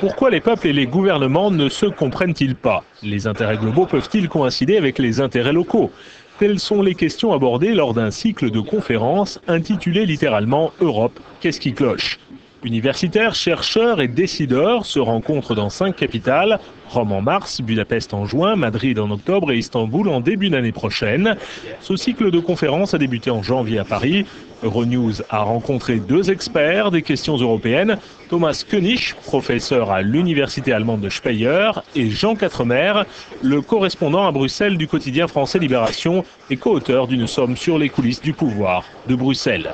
Pourquoi les peuples et les gouvernements ne se comprennent-ils pas? Les intérêts globaux peuvent-ils coïncider avec les intérêts locaux? Telles sont les questions abordées lors d'un cycle de conférences intitulé littéralement « Europe, qu'est-ce qui cloche ?» Universitaires, chercheurs et décideurs se rencontrent dans 5 capitales, Rome en mars, Budapest en juin, Madrid en octobre et Istanbul en début d'année prochaine. Ce cycle de conférences a débuté en janvier à Paris. Euronews a rencontré 2 experts des questions européennes, Thomas Koenig, professeur à l'université allemande de Speyer, et Jean Quatremer, le correspondant à Bruxelles du quotidien français Libération et co-auteur d'une somme sur les coulisses du pouvoir de Bruxelles.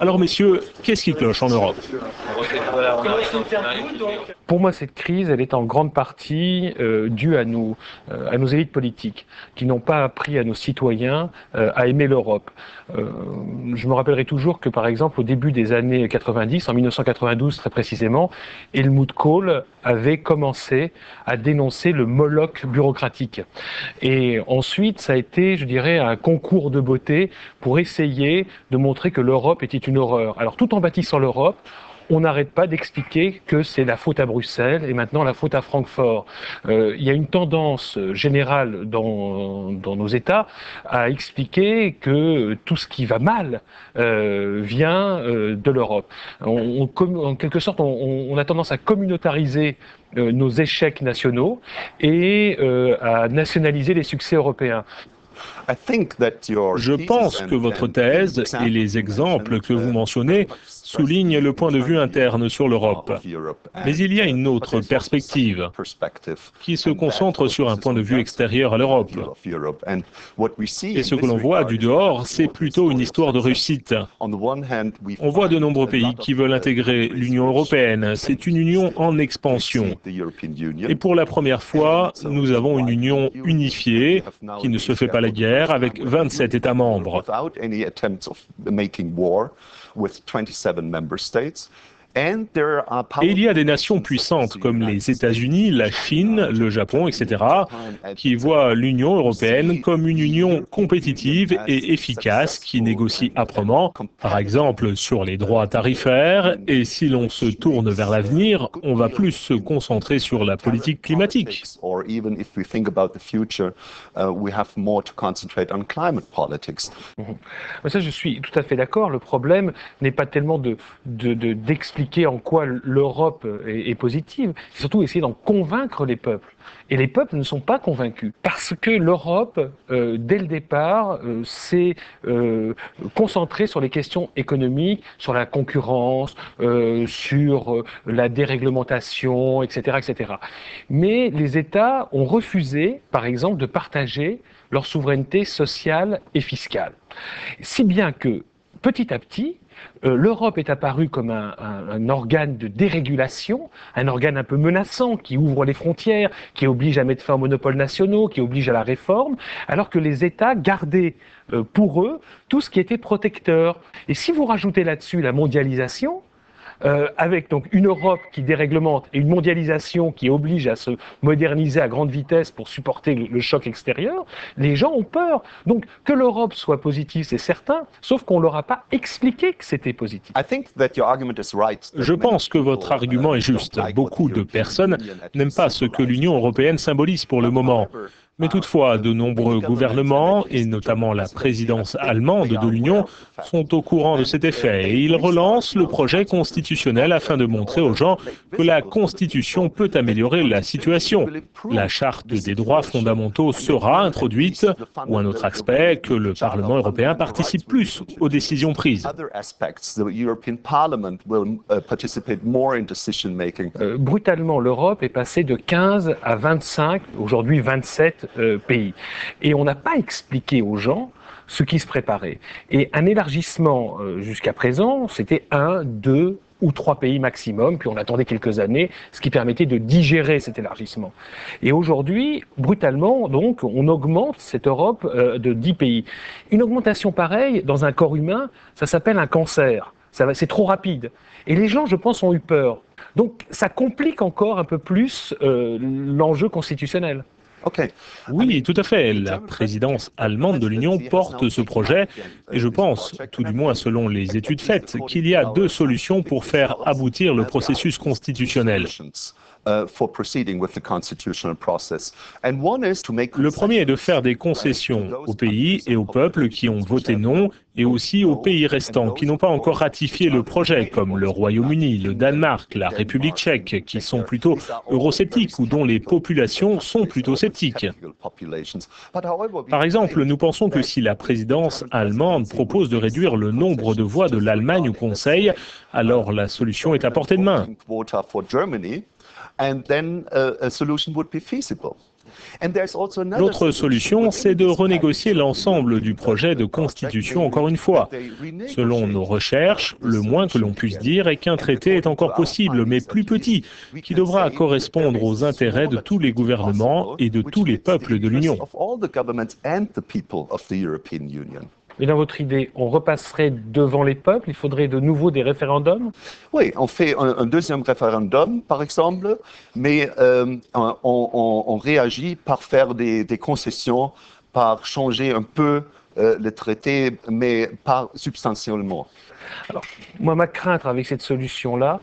Alors messieurs, qu'est-ce qui cloche en Europe? Pour moi, cette crise, elle est en grande partie due à nos élites politiques, qui n'ont pas appris à nos citoyens à aimer l'Europe. Je me rappellerai toujours que, par exemple, au début des années 90, en 1992 très précisément, Helmut Kohl avait commencé à dénoncer le Moloch bureaucratique. Et ensuite, ça a été, je dirais, un concours de beauté pour essayer de montrer que l'Europe était une horreur. Alors, tout en bâtissant l'Europe, on n'arrête pas d'expliquer que c'est la faute à Bruxelles et maintenant la faute à Francfort. Il y a une tendance générale dans nos États à expliquer que tout ce qui va mal vient de l'Europe. En quelque sorte, on a tendance à communautariser nos échecs nationaux et à nationaliser les succès européens. Je pense que votre thèse et les exemples que vous mentionnez soulignent le point de vue interne sur l'Europe. Mais il y a une autre perspective qui se concentre sur un point de vue extérieur à l'Europe. Et ce que l'on voit du dehors, c'est plutôt une histoire de réussite. On voit de nombreux pays qui veulent intégrer l'Union européenne. C'est une union en expansion. Et pour la première fois, nous avons une union unifiée qui ne se fait pas la guerre avec 27 États membres. Et il y a des nations puissantes comme les États-Unis, la Chine, le Japon, etc., qui voient l'Union européenne comme une union compétitive et efficace qui négocie âprement, par exemple sur les droits tarifaires, et si l'on se tourne vers l'avenir, on va plus se concentrer sur la politique climatique. Ça, je suis tout à fait d'accord. Le problème n'est pas tellement d'expliquer en quoi l'Europe est positive, c'est surtout essayer d'en convaincre les peuples. Et les peuples ne sont pas convaincus, parce que l'Europe, dès le départ, s'est concentrée sur les questions économiques, sur la concurrence, sur la déréglementation, etc., etc. Mais les États ont refusé, par exemple, de partager leur souveraineté sociale et fiscale. Si bien que, petit à petit, l'Europe est apparue comme un organe de dérégulation, un organe un peu menaçant qui ouvre les frontières, qui oblige à mettre fin aux monopoles nationaux, qui oblige à la réforme, alors que les États gardaient pour eux tout ce qui était protecteur. Et si vous rajoutez là-dessus la mondialisation, avec donc une Europe qui déréglemente et une mondialisation qui oblige à se moderniser à grande vitesse pour supporter le choc extérieur, les gens ont peur. Donc que l'Europe soit positive, c'est certain, sauf qu'on ne leur a pas expliqué que c'était positif. Je pense que votre argument est juste. Beaucoup de personnes n'aiment pas ce que l'Union européenne symbolise pour le moment. Mais toutefois, de nombreux gouvernements, et notamment la présidence allemande de l'Union, sont au courant de cet effet et ils relancent le projet constitutionnel afin de montrer aux gens que la Constitution peut améliorer la situation. La Charte des droits fondamentaux sera introduite, ou un autre aspect, que le Parlement européen participe plus aux décisions prises. Brutalement, l'Europe est passée de 15 à 25, aujourd'hui 27 pays. Et on n'a pas expliqué aux gens ce qui se préparait. Et un élargissement jusqu'à présent, c'était 1, 2 ou 3 pays maximum, puis on attendait quelques années, ce qui permettait de digérer cet élargissement. Et aujourd'hui, brutalement, donc, on augmente cette Europe de 10 pays. Une augmentation pareille, dans un corps humain, ça s'appelle un cancer. C'est trop rapide. Et les gens, je pense, ont eu peur. Donc, ça complique encore un peu plus l'enjeu constitutionnel. Oui, tout à fait. La présidence allemande de l'Union porte ce projet et je pense, tout du moins selon les études faites, qu'il y a deux solutions pour faire aboutir le processus constitutionnel. Le premier est de faire des concessions aux pays et aux peuples qui ont voté non et aussi aux pays restants qui n'ont pas encore ratifié le projet, comme le Royaume-Uni, le Danemark, la République tchèque, qui sont plutôt eurosceptiques ou dont les populations sont plutôt sceptiques. Par exemple, nous pensons que si la présidence allemande propose de réduire le nombre de voix de l'Allemagne au Conseil, alors la solution est à portée de main. L'autre solution, c'est de renégocier l'ensemble du projet de constitution encore une fois. Selon nos recherches, le moins que l'on puisse dire est qu'un traité est encore possible, mais plus petit, qui devra correspondre aux intérêts de tous les gouvernements et de tous les peuples de l'Union. Et dans votre idée, on repasserait devant les peuples? Il faudrait de nouveau des référendums? Oui, on fait un deuxième référendum, par exemple, mais on réagit par faire des concessions, par changer un peu le traité, mais pas substantiellement. Alors, moi, ma crainte avec cette solution-là,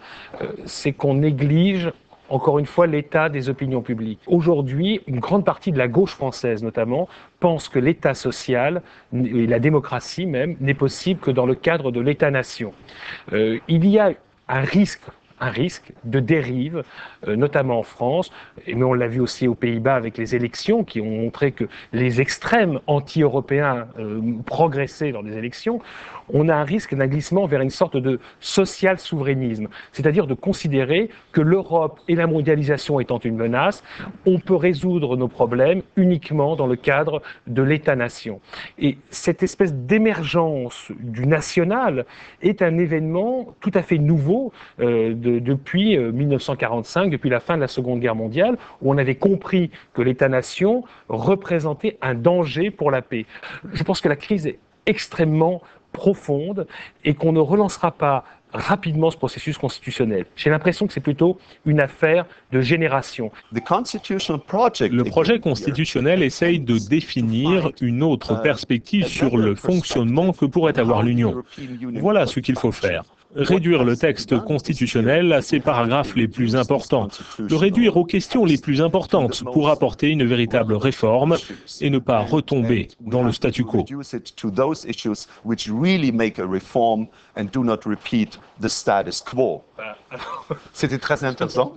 c'est qu'on néglige encore une fois, l'état des opinions publiques. Aujourd'hui, une grande partie de la gauche française, notamment, pense que l'état social, et la démocratie même, n'est possible que dans le cadre de l'état-nation. Il y a un risque de dérive, notamment en France, mais on l'a vu aussi aux Pays-Bas avec les élections qui ont montré que les extrêmes anti-européens progressaient dans les élections. On a un risque d'un glissement vers une sorte de social-souverainisme, c'est-à-dire de considérer que l'Europe et la mondialisation étant une menace, on peut résoudre nos problèmes uniquement dans le cadre de l'État-nation. Et cette espèce d'émergence du national est un événement tout à fait nouveau depuis 1945, depuis la fin de la Seconde Guerre mondiale, où on avait compris que l'État-nation représentait un danger pour la paix. Je pense que la crise est extrêmement profonde et qu'on ne relancera pas rapidement ce processus constitutionnel. J'ai l'impression que c'est plutôt une affaire de génération. Le projet constitutionnel essaye de définir une autre perspective sur le fonctionnement que pourrait avoir l'Union. Voilà ce qu'il faut faire. Réduire le texte constitutionnel à ses paragraphes les plus importants, le réduire aux questions les plus importantes pour apporter une véritable réforme et ne pas retomber dans le statu quo. C'était très intéressant.